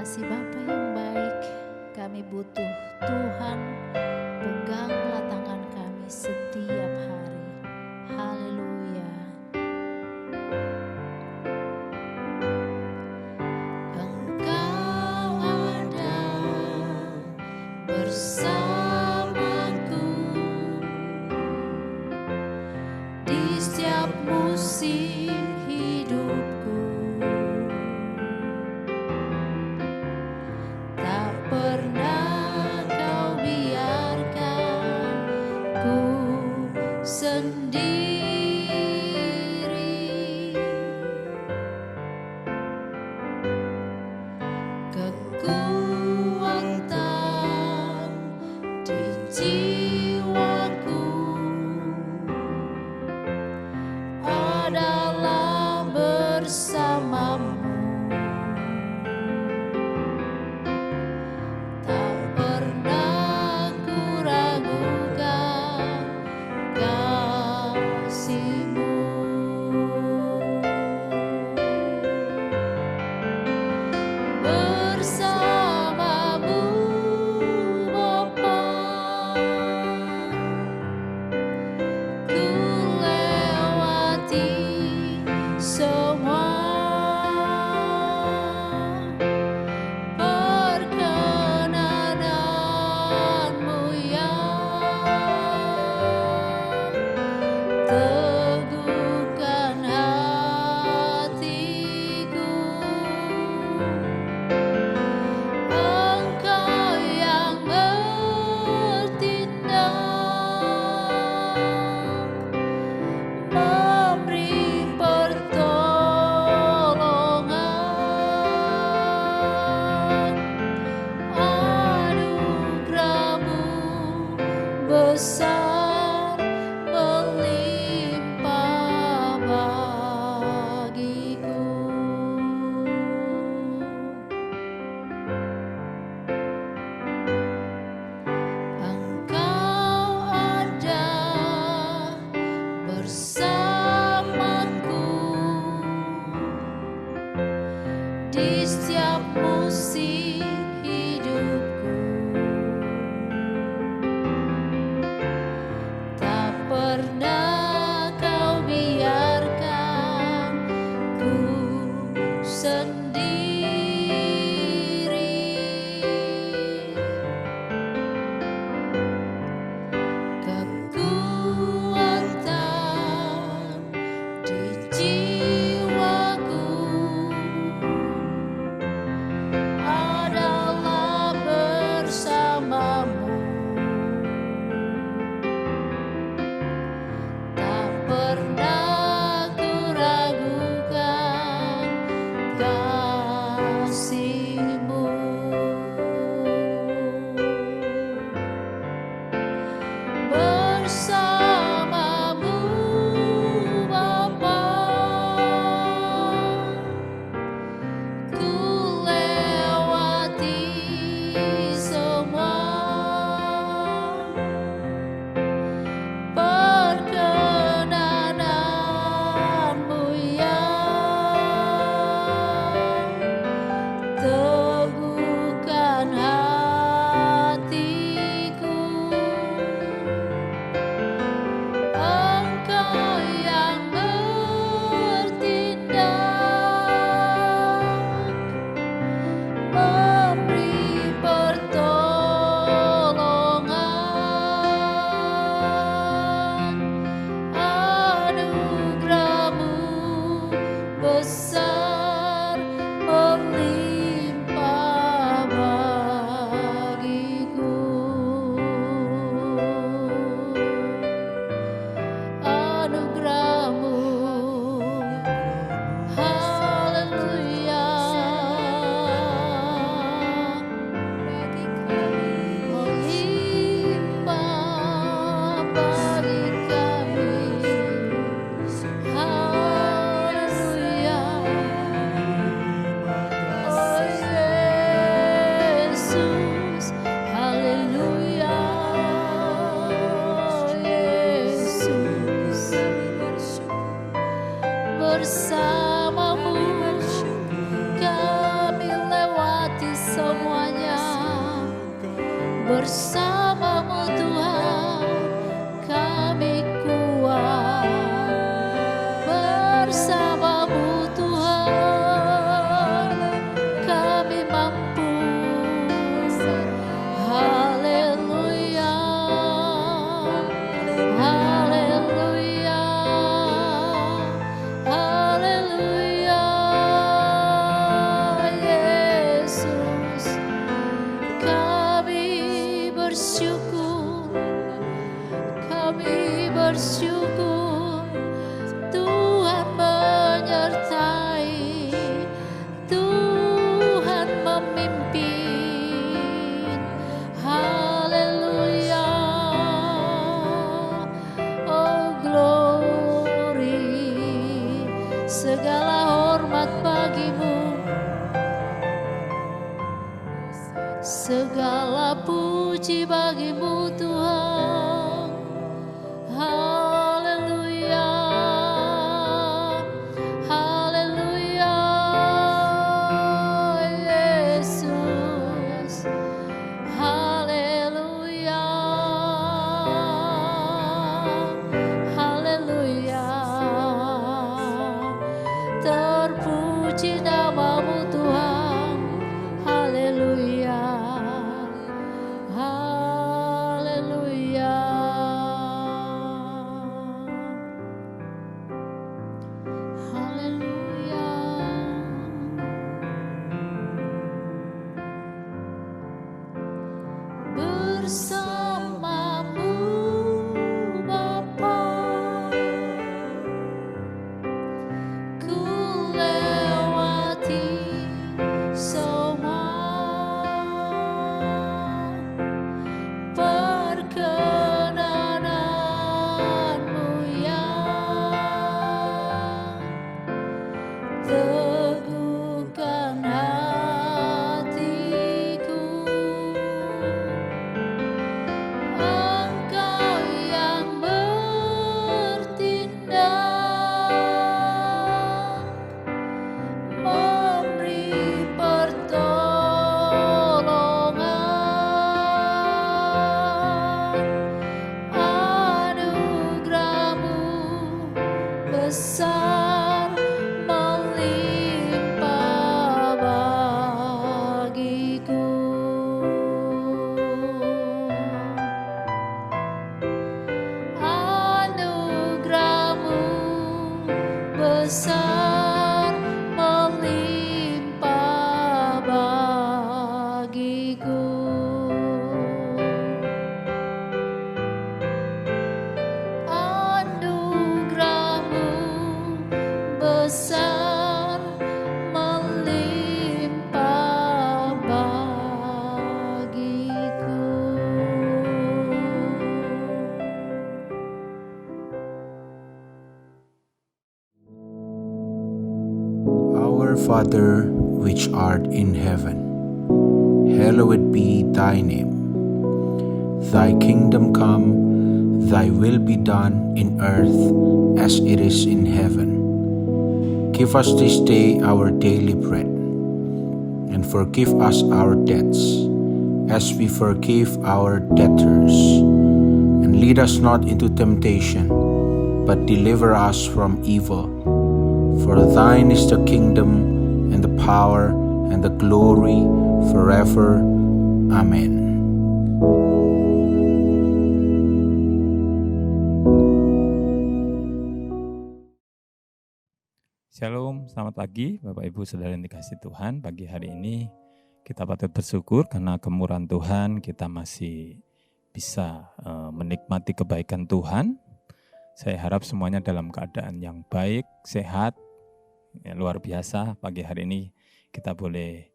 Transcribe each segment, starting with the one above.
kasih Bapa yang baik, kami butuh Tuhan, peganglah tangan kami setiap hari. Haleluya. Engkau ada bersamaku di setiap musim hidupku. Tak pernah kau biarkan ku sendiri. Kekuatan di jiwaku adalah bersamamu. Tak pernah ku ragukan kasih-Mu. Bersamamu Bapa, ku lewati semua perkenanan-Mu yang teguhkan hatiku. Engkau yang bertindak, memberi pertolongan. Anugerah-Mu besar melimpah bagiku. Engkau ada bersamaku di setiap musim hidupku. Tak pernah kau biarkan ku sendiri. Kekuatan di jiwaku adalah bersamamu. kami bersyukur, Tuhan menyertai, Tuhan memimpin. Haleluya, oh glory, segala hormat bagimu, segala puji bagimu Tuhan. Haleluya, haleluya, Yesus. Haleluya, haleluya, terpuji namamu Tuhan. Haleluya, haleluya, haleluya. Bersamamu Bapa, ku lewati semua perkenananmu yang teguhkan hatiku. Engkau yang bertindak, memberi pertolongan, anugerahmu besar melimpah bagiku. Anugerahmu besar melimpah bagiku. Anugerahmu besar melimpah bagiku. Our Father, which art in heaven, hallowed be thy name. Thy kingdom come, thy will be done in earth as it is in heaven. Give us this day our daily bread, and forgive us our debts, as we forgive our debtors. And lead us not into temptation, but deliver us from evil. For thine is the kingdom, and the power, and the glory, forever. Amen. Shalom, selamat pagi Bapak Ibu Saudara yang dikasihi Tuhan. Pagi hari ini kita patut bersyukur karena kemurahan Tuhan kita masih bisa menikmati kebaikan Tuhan. Saya harap semuanya dalam keadaan yang baik, sehat, ya, luar biasa. Pagi hari ini kita boleh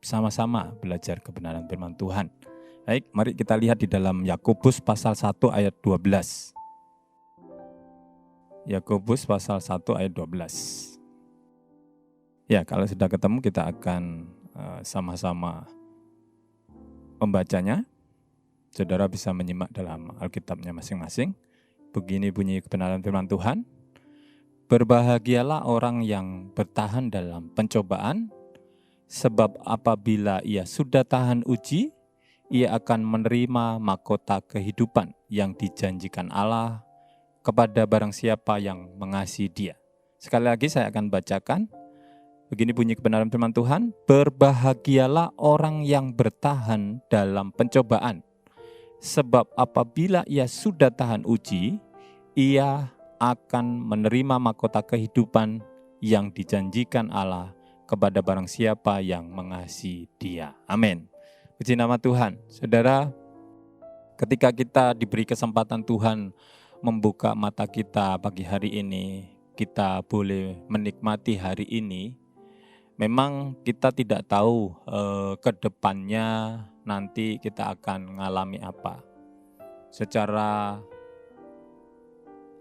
sama-sama belajar kebenaran firman Tuhan. Baik, mari kita lihat di dalam Yakobus pasal 1 ayat 12. Yakobus pasal 1 ayat 12. Ya, kalau sudah ketemu kita akan sama-sama membacanya. Saudara bisa menyimak dalam Alkitabnya masing-masing. Begini bunyi kebenaran firman Tuhan. Berbahagialah orang yang bertahan dalam pencobaan, sebab apabila ia sudah tahan uji, ia akan menerima mahkota kehidupan yang dijanjikan Allah kepada barang siapa yang mengasihi Dia. Sekali lagi saya akan bacakan. Begini bunyi kebenaran firman Tuhan. Berbahagialah orang yang bertahan dalam pencobaan, sebab apabila ia sudah tahan uji, ia akan menerima mahkota kehidupan yang dijanjikan Allah kepada barang siapa yang mengasihi Dia. Amin. Puji nama Tuhan. Saudara, ketika kita diberi kesempatan Tuhan membuka mata kita pagi hari ini, kita boleh menikmati hari ini. Memang kita tidak tahu ke depannya nanti kita akan mengalami apa. Secara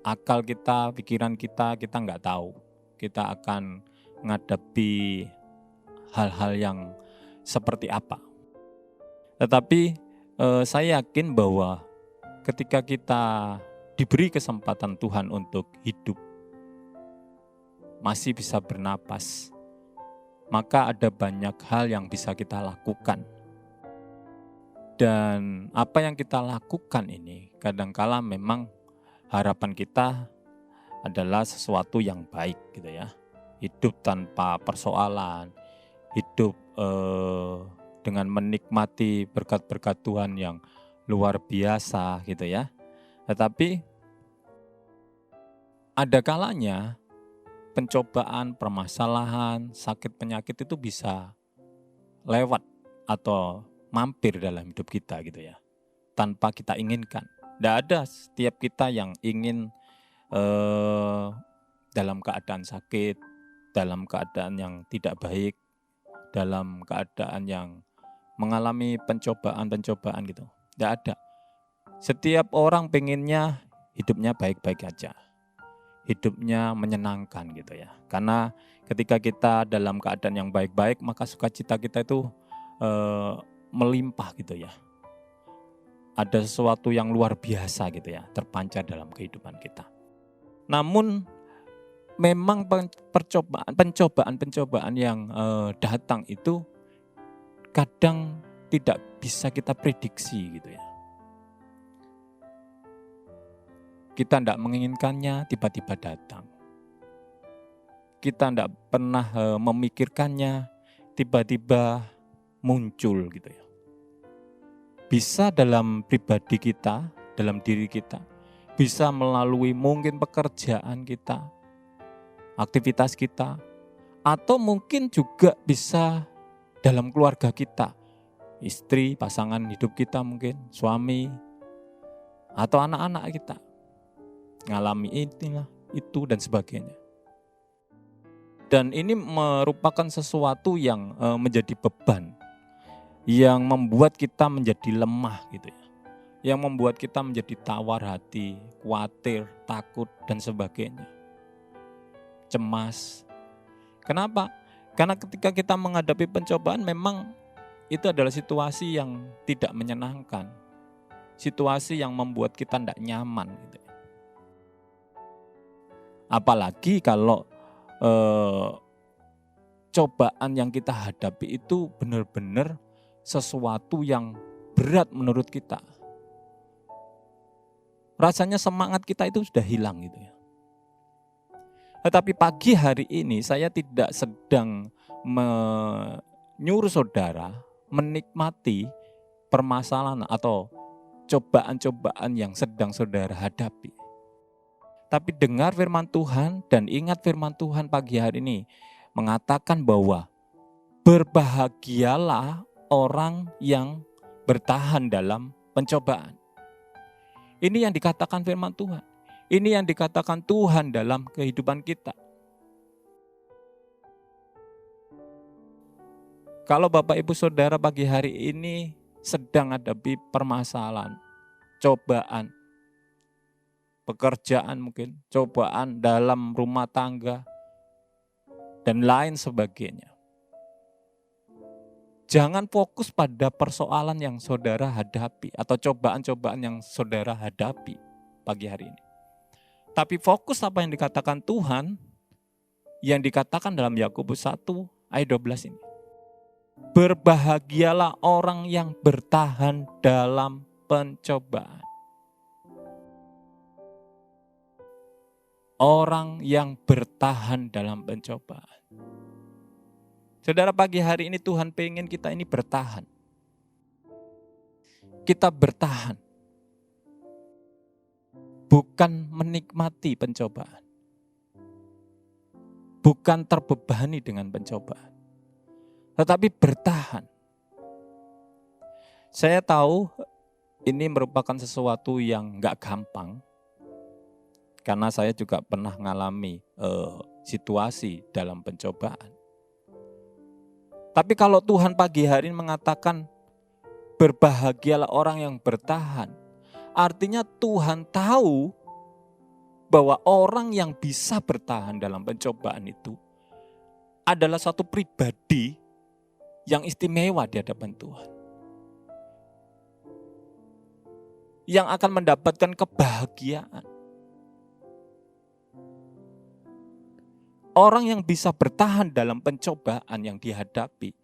akal kita, pikiran kita nggak tahu. Kita akan menghadapi hal-hal yang seperti apa. Tetapi saya yakin bahwa ketika kita diberi kesempatan Tuhan untuk hidup, masih bisa bernapas, maka ada banyak hal yang bisa kita lakukan. Dan apa yang kita lakukan ini kadangkala memang harapan kita adalah sesuatu yang baik gitu ya. Hidup tanpa persoalan, hidup dengan menikmati berkat-berkat Tuhan yang luar biasa gitu ya. Tetapi ada kalanya pencobaan, permasalahan, sakit, penyakit itu bisa lewat atau mampir dalam hidup kita gitu ya, tanpa kita inginkan. Tidak ada setiap kita yang ingin dalam keadaan sakit, dalam keadaan yang tidak baik, dalam keadaan yang mengalami pencobaan-pencobaan gitu. Tidak ada. Setiap orang pengennya hidupnya baik-baik aja. Hidupnya menyenangkan gitu ya. Karena ketika kita dalam keadaan yang baik-baik, maka sukacita kita itu melimpah gitu ya. Ada sesuatu yang luar biasa gitu ya, terpancar dalam kehidupan kita. Namun memang pencobaan yang datang itu kadang tidak bisa kita prediksi gitu ya. Kita tidak menginginkannya, tiba-tiba datang. Kita tidak pernah memikirkannya, tiba-tiba muncul gitu ya. Bisa dalam pribadi kita, dalam diri kita, bisa melalui mungkin pekerjaan kita, aktivitas kita, atau mungkin juga bisa dalam keluarga kita, istri, pasangan hidup kita mungkin, suami, atau anak-anak kita. Ngalami inilah, itu dan sebagainya. Dan ini merupakan sesuatu yang menjadi beban, yang membuat kita menjadi lemah gitu ya. Yang membuat kita menjadi tawar hati, khawatir, takut dan sebagainya. Cemas. Kenapa? Karena ketika kita menghadapi pencobaan memang itu adalah situasi yang tidak menyenangkan. Situasi yang membuat kita tidak nyaman gitu. Apalagi kalau cobaan yang kita hadapi itu benar-benar sesuatu yang berat menurut kita. Rasanya semangat kita itu sudah hilang gitu ya. Tetapi pagi hari ini saya tidak sedang menyuruh saudara menikmati permasalahan atau cobaan-cobaan yang sedang saudara hadapi. Tapi dengar firman Tuhan dan ingat firman Tuhan pagi hari ini mengatakan bahwa berbahagialah orang yang bertahan dalam pencobaan. Ini yang dikatakan firman Tuhan. Ini yang dikatakan Tuhan dalam kehidupan kita. Kalau Bapak Ibu Saudara pagi hari ini sedang hadapi permasalahan, cobaan, pekerjaan mungkin, cobaan dalam rumah tangga, dan lain sebagainya. Jangan fokus pada persoalan yang saudara hadapi atau cobaan-cobaan yang saudara hadapi pagi hari ini. Tapi fokus apa yang dikatakan Tuhan, yang dikatakan dalam Yakobus 1 ayat 12 ini. Berbahagialah orang yang bertahan dalam pencobaan. Orang yang bertahan dalam pencobaan. Saudara, pagi hari ini Tuhan pengen kita ini bertahan. Kita bertahan. Bukan menikmati pencobaan. Bukan terbebani dengan pencobaan. Tetapi bertahan. Saya tahu ini merupakan sesuatu yang gak gampang. Karena saya juga pernah mengalami situasi dalam pencobaan. Tapi kalau Tuhan pagi hari ini mengatakan berbahagialah orang yang bertahan, artinya Tuhan tahu bahwa orang yang bisa bertahan dalam pencobaan itu adalah satu pribadi yang istimewa di hadapan Tuhan. Yang akan mendapatkan kebahagiaan. Orang yang bisa bertahan dalam pencobaan yang dihadapi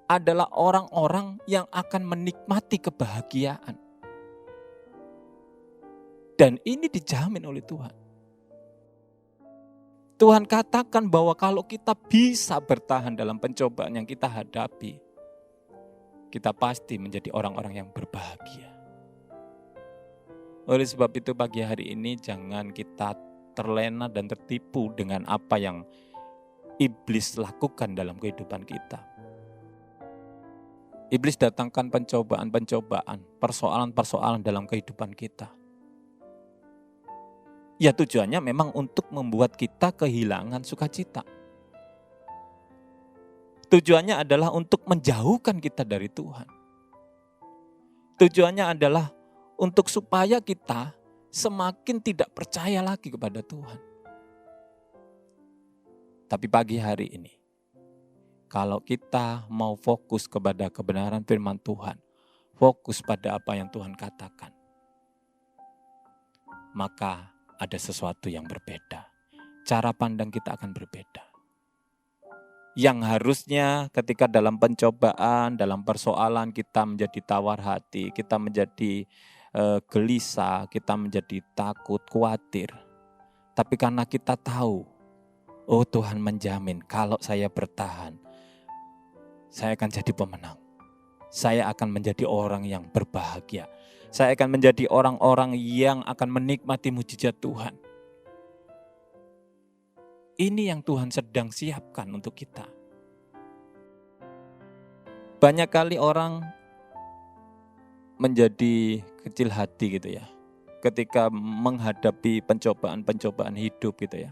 adalah orang-orang yang akan menikmati kebahagiaan. Dan ini dijamin oleh Tuhan. Tuhan katakan bahwa kalau kita bisa bertahan dalam pencobaan yang kita hadapi, kita pasti menjadi orang-orang yang berbahagia. Oleh sebab itu pagi hari ini jangan kita terlena dan tertipu dengan apa yang iblis lakukan dalam kehidupan kita. Iblis datangkan pencobaan-pencobaan, persoalan-persoalan dalam kehidupan kita. Ya tujuannya memang untuk membuat kita kehilangan sukacita. Tujuannya adalah untuk menjauhkan kita dari Tuhan. Tujuannya adalah untuk supaya kita semakin tidak percaya lagi kepada Tuhan. Tapi pagi hari ini, kalau kita mau fokus kepada kebenaran firman Tuhan, fokus pada apa yang Tuhan katakan, maka ada sesuatu yang berbeda. Cara pandang kita akan berbeda. Yang harusnya ketika dalam pencobaan, dalam persoalan kita menjadi tawar hati, kita menjadi gelisah, kita menjadi takut, khawatir. Tapi karena kita tahu, oh Tuhan menjamin kalau saya bertahan, saya akan jadi pemenang. Saya akan menjadi orang yang berbahagia. Saya akan menjadi orang-orang yang akan menikmati mujizat Tuhan. Ini yang Tuhan sedang siapkan untuk kita. Banyak kali orang menjadi kecil hati gitu ya, ketika menghadapi pencobaan-pencobaan hidup gitu ya.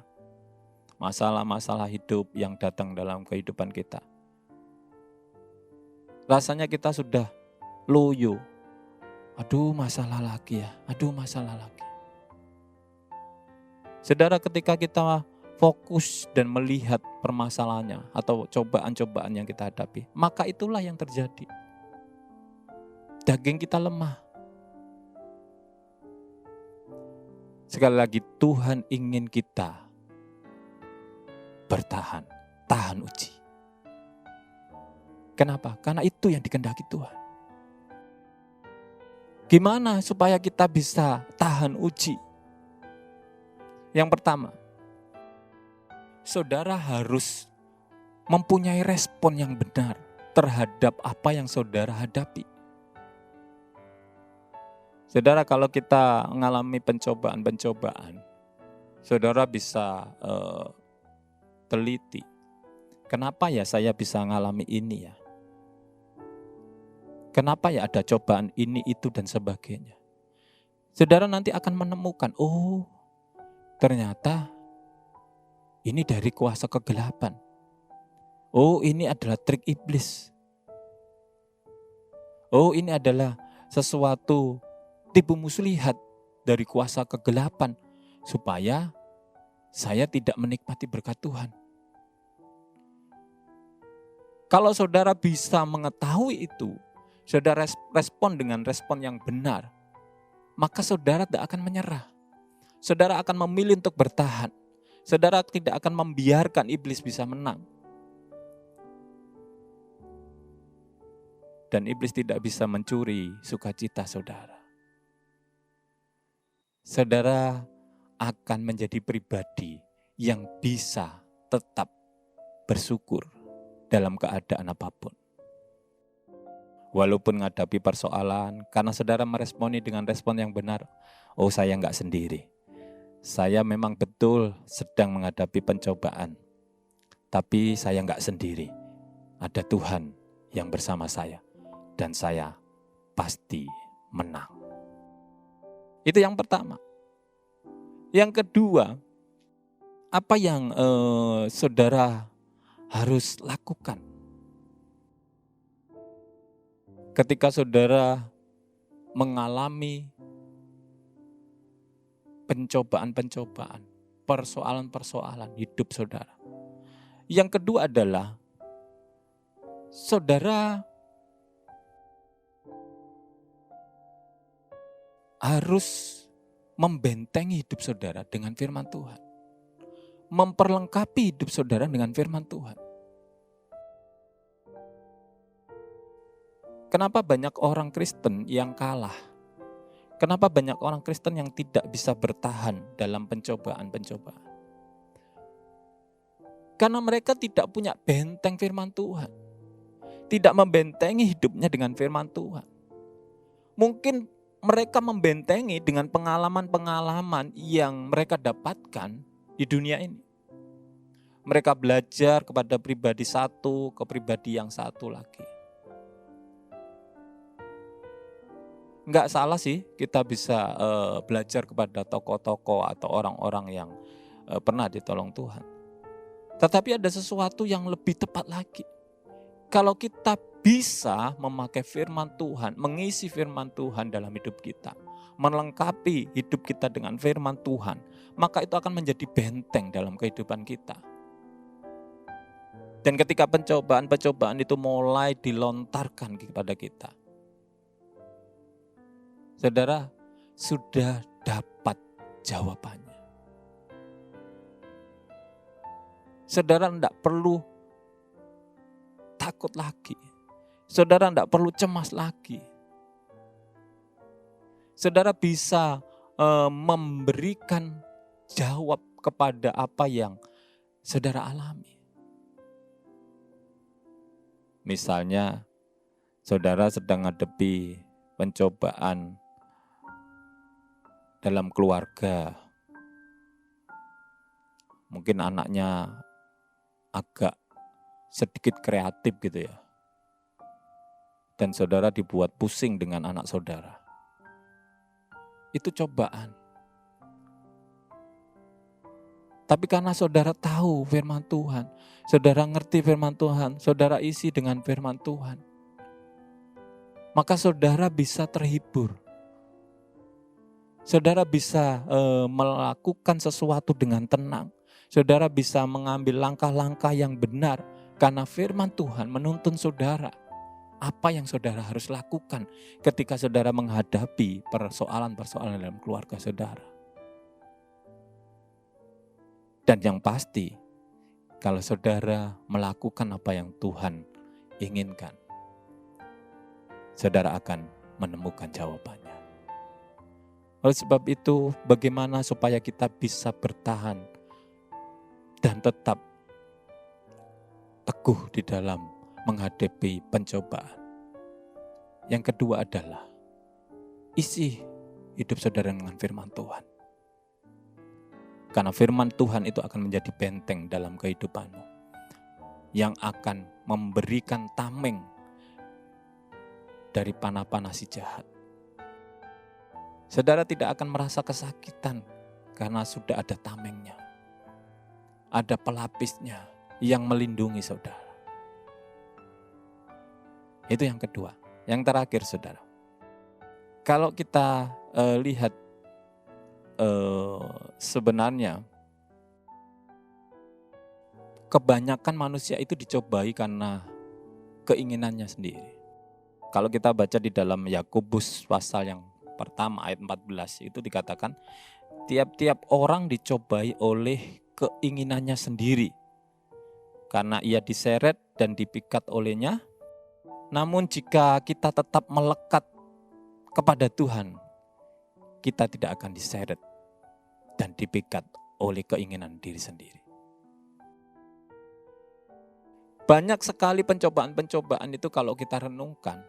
Masalah-masalah hidup yang datang dalam kehidupan kita. Rasanya kita sudah loyo. Aduh masalah lagi ya, aduh masalah lagi. Saudara, ketika kita fokus dan melihat permasalahannya atau cobaan-cobaan yang kita hadapi, maka itulah yang terjadi. Daging kita lemah. Sekali lagi, Tuhan ingin kita bertahan, tahan uji. Kenapa? Karena itu yang dikehendaki Tuhan. Gimana supaya kita bisa tahan uji? Yang pertama, saudara harus mempunyai respon yang benar terhadap apa yang saudara hadapi. Saudara, kalau kita mengalami pencobaan-pencobaan, saudara bisa teliti. Kenapa ya saya bisa mengalami ini ya? Kenapa ya ada cobaan ini, itu, dan sebagainya. Saudara nanti akan menemukan, oh ternyata ini dari kuasa kegelapan. Oh ini adalah trik iblis. Oh ini adalah sesuatu tipu muslihat dari kuasa kegelapan. Supaya saya tidak menikmati berkat Tuhan. Kalau saudara bisa mengetahui itu, saudara respon dengan respon yang benar, maka saudara tidak akan menyerah. Saudara akan memilih untuk bertahan. Saudara tidak akan membiarkan iblis bisa menang. Dan iblis tidak bisa mencuri sukacita saudara. Saudara akan menjadi pribadi yang bisa tetap bersyukur dalam keadaan apapun. Walaupun menghadapi persoalan, karena saudara meresponi dengan respon yang benar. Oh saya enggak sendiri. Saya memang betul sedang menghadapi pencobaan. Tapi saya enggak sendiri. Ada Tuhan yang bersama saya. Dan saya pasti menang. Itu yang pertama. Yang kedua, apa yang saudara harus lakukan ketika saudara mengalami pencobaan-pencobaan, persoalan-persoalan hidup saudara. Yang kedua adalah saudara harus membentengi hidup saudara dengan firman Tuhan. Memperlengkapi hidup saudara dengan firman Tuhan. Kenapa banyak orang Kristen yang kalah? Kenapa banyak orang Kristen yang tidak bisa bertahan dalam pencobaan-pencobaan? Karena mereka tidak punya benteng firman Tuhan. Tidak membentengi hidupnya dengan firman Tuhan. Mungkin mereka membentengi dengan pengalaman-pengalaman yang mereka dapatkan di dunia ini. Mereka belajar kepada pribadi satu, ke pribadi yang satu lagi. Enggak salah sih kita bisa belajar kepada tokoh-tokoh atau orang-orang yang pernah ditolong Tuhan. Tetapi ada sesuatu yang lebih tepat lagi. Kalau kita bisa memakai firman Tuhan, mengisi firman Tuhan dalam hidup kita, melengkapi hidup kita dengan firman Tuhan, maka itu akan menjadi benteng dalam kehidupan kita. Dan ketika pencobaan-pencobaan itu mulai dilontarkan kepada kita, saudara sudah dapat jawabannya. Saudara tidak perlu takut lagi. Saudara tidak perlu cemas lagi. Saudara bisa memberikan jawab kepada apa yang saudara alami. Misalnya, saudara sedang menghadapi pencobaan dalam keluarga. Mungkin anaknya agak sedikit kreatif gitu ya. Dan saudara dibuat pusing dengan anak saudara. Itu cobaan. Tapi karena saudara tahu firman Tuhan, saudara ngerti firman Tuhan, saudara isi dengan firman Tuhan, maka saudara bisa terhibur. Saudara bisa melakukan sesuatu dengan tenang. Saudara bisa mengambil langkah-langkah yang benar karena firman Tuhan menuntun saudara. Apa yang saudara harus lakukan ketika saudara menghadapi persoalan-persoalan dalam keluarga saudara. Dan yang pasti, kalau saudara melakukan apa yang Tuhan inginkan, saudara akan menemukan jawabannya. Oleh sebab itu, bagaimana supaya kita bisa bertahan dan tetap teguh di dalam menghadapi pencobaan. Yang kedua adalah isi hidup saudara dengan firman Tuhan. Karena firman Tuhan itu akan menjadi benteng dalam kehidupanmu, yang akan memberikan tameng dari panah-panah si jahat. Saudara tidak akan merasa kesakitan karena sudah ada tamengnya. Ada pelapisnya yang melindungi saudara. Itu yang kedua. Yang terakhir saudara. Kalau kita lihat sebenarnya kebanyakan manusia itu dicobai karena keinginannya sendiri. Kalau kita baca di dalam Yakobus pasal yang pertama ayat 14 itu dikatakan tiap-tiap orang dicobai oleh keinginannya sendiri karena ia diseret dan dipikat olehnya. Namun jika kita tetap melekat kepada Tuhan, kita tidak akan diseret dan dipikat oleh keinginan diri sendiri. Banyak sekali pencobaan-pencobaan itu kalau kita renungkan,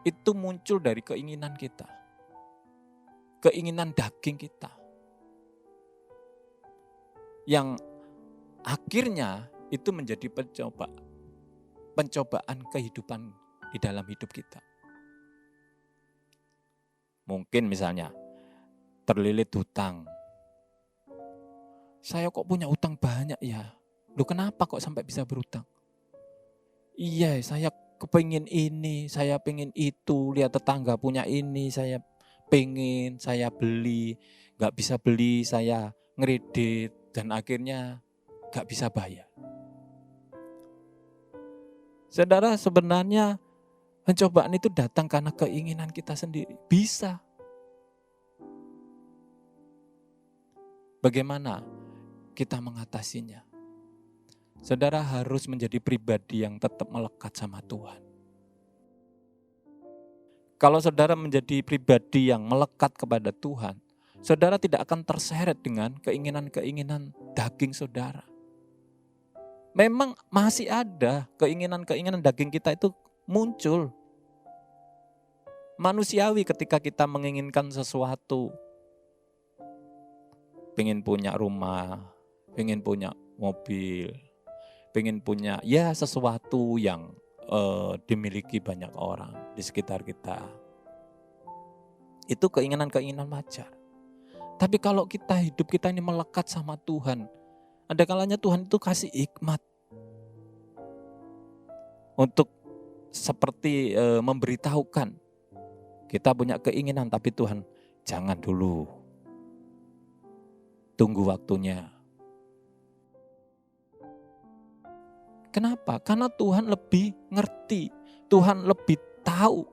itu muncul dari keinginan kita. Keinginan daging kita. Yang akhirnya itu menjadi pencobaan kehidupan di dalam hidup kita. Mungkin misalnya terlilit hutang. Saya kok punya utang banyak ya? Loh kenapa kok sampai bisa berutang? Iya, saya kepingin ini, saya pengen itu, lihat tetangga punya ini, saya pengen, saya beli, gak bisa beli, saya ngeredit, dan akhirnya gak bisa bayar. Saudara, sebenarnya pencobaan itu datang karena keinginan kita sendiri. Bisa. Bagaimana kita mengatasinya? Saudara harus menjadi pribadi yang tetap melekat sama Tuhan. Kalau saudara menjadi pribadi yang melekat kepada Tuhan, saudara tidak akan terseret dengan keinginan-keinginan daging saudara. Memang masih ada keinginan-keinginan daging kita itu muncul. Manusiawi ketika kita menginginkan sesuatu. Pengen punya rumah, pengen punya mobil, pengen punya ya sesuatu yang dimiliki banyak orang di sekitar kita. Itu keinginan-keinginan wajar. Tapi kalau hidup kita ini melekat sama Tuhan, ada kalanya Tuhan itu kasih hikmat untuk seperti memberitahukan kita punya keinginan, tapi Tuhan jangan dulu. Tunggu waktunya. Kenapa? Karena Tuhan lebih ngerti. Tuhan lebih tahu.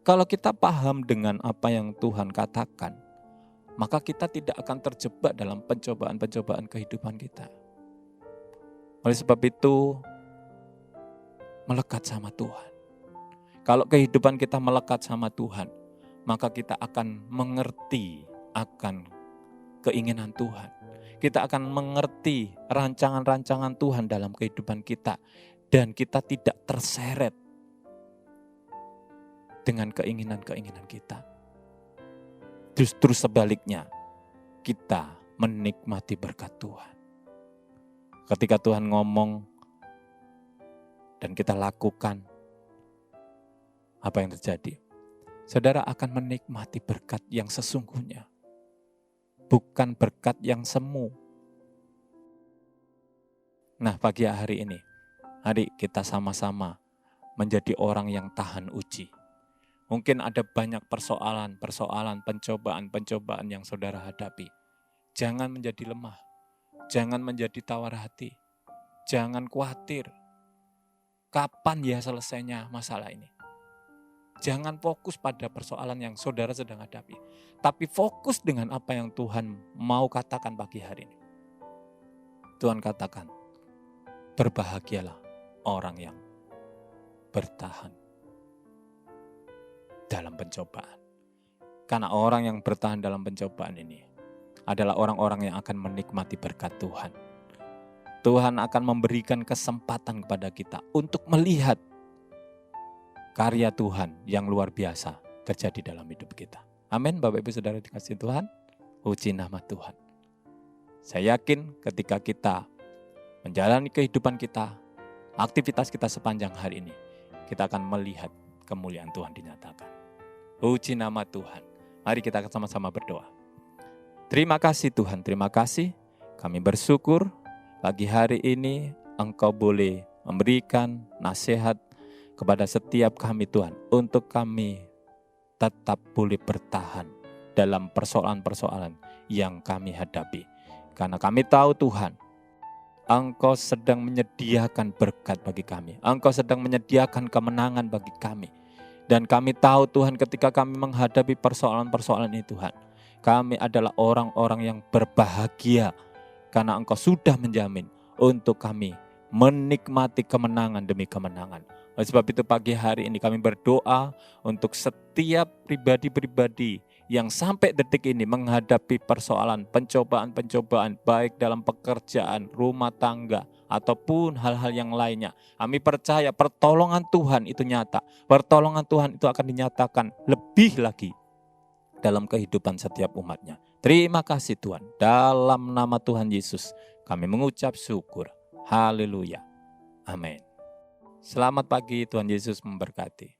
Kalau kita paham dengan apa yang Tuhan katakan, maka kita tidak akan terjebak dalam pencobaan-pencobaan kehidupan kita. Oleh sebab itu, melekat sama Tuhan. Kalau kehidupan kita melekat sama Tuhan, maka kita akan mengerti akan keinginan Tuhan. Kita akan mengerti rancangan-rancangan Tuhan dalam kehidupan kita. Dan kita tidak terseret dengan keinginan-keinginan kita. Justru sebaliknya, kita menikmati berkat Tuhan. Ketika Tuhan ngomong dan kita lakukan, apa yang terjadi? Saudara akan menikmati berkat yang sesungguhnya. Bukan berkat yang semu. Nah, pagi hari ini, mari kita sama-sama menjadi orang yang tahan uji. Mungkin ada banyak persoalan, pencobaan yang saudara hadapi. Jangan menjadi lemah. Jangan menjadi tawar hati. Jangan khawatir. Kapan ya selesainya masalah ini? Jangan fokus pada persoalan yang saudara sedang hadapi. Tapi fokus dengan apa yang Tuhan mau katakan pagi hari ini. Tuhan katakan, berbahagialah orang yang bertahan dalam pencobaan. Karena orang yang bertahan dalam pencobaan ini adalah orang-orang yang akan menikmati berkat Tuhan. Tuhan akan memberikan kesempatan kepada kita untuk melihat karya Tuhan yang luar biasa terjadi dalam hidup kita. Amin, Bapak Ibu Saudara dikasihi Tuhan. Puji nama Tuhan. Saya yakin ketika kita menjalani kehidupan kita, aktivitas kita sepanjang hari ini, kita akan melihat kemuliaan Tuhan dinyatakan. Puji nama Tuhan. Mari kita sama-sama berdoa. Terima kasih Tuhan, terima kasih. Kami bersyukur pagi hari ini Engkau boleh memberikan nasihat kepada setiap kami Tuhan, untuk kami tetap boleh bertahan dalam persoalan-persoalan yang kami hadapi. Karena kami tahu Tuhan, Engkau sedang menyediakan berkat bagi kami. Engkau sedang menyediakan kemenangan bagi kami. Dan kami tahu Tuhan, ketika kami menghadapi persoalan-persoalan ini Tuhan, kami adalah orang-orang yang berbahagia. Karena Engkau sudah menjamin untuk kami menikmati kemenangan demi kemenangan. Oleh sebab itu pagi hari ini kami berdoa untuk setiap pribadi-pribadi yang sampai detik ini menghadapi persoalan, pencobaan-pencobaan baik dalam pekerjaan, rumah tangga, ataupun hal-hal yang lainnya. Kami percaya pertolongan Tuhan itu nyata. Pertolongan Tuhan itu akan dinyatakan lebih lagi dalam kehidupan setiap umatnya. Terima kasih Tuhan. Dalam nama Tuhan Yesus kami mengucap syukur. Haleluya. Amin. Selamat pagi, Tuhan Yesus memberkati.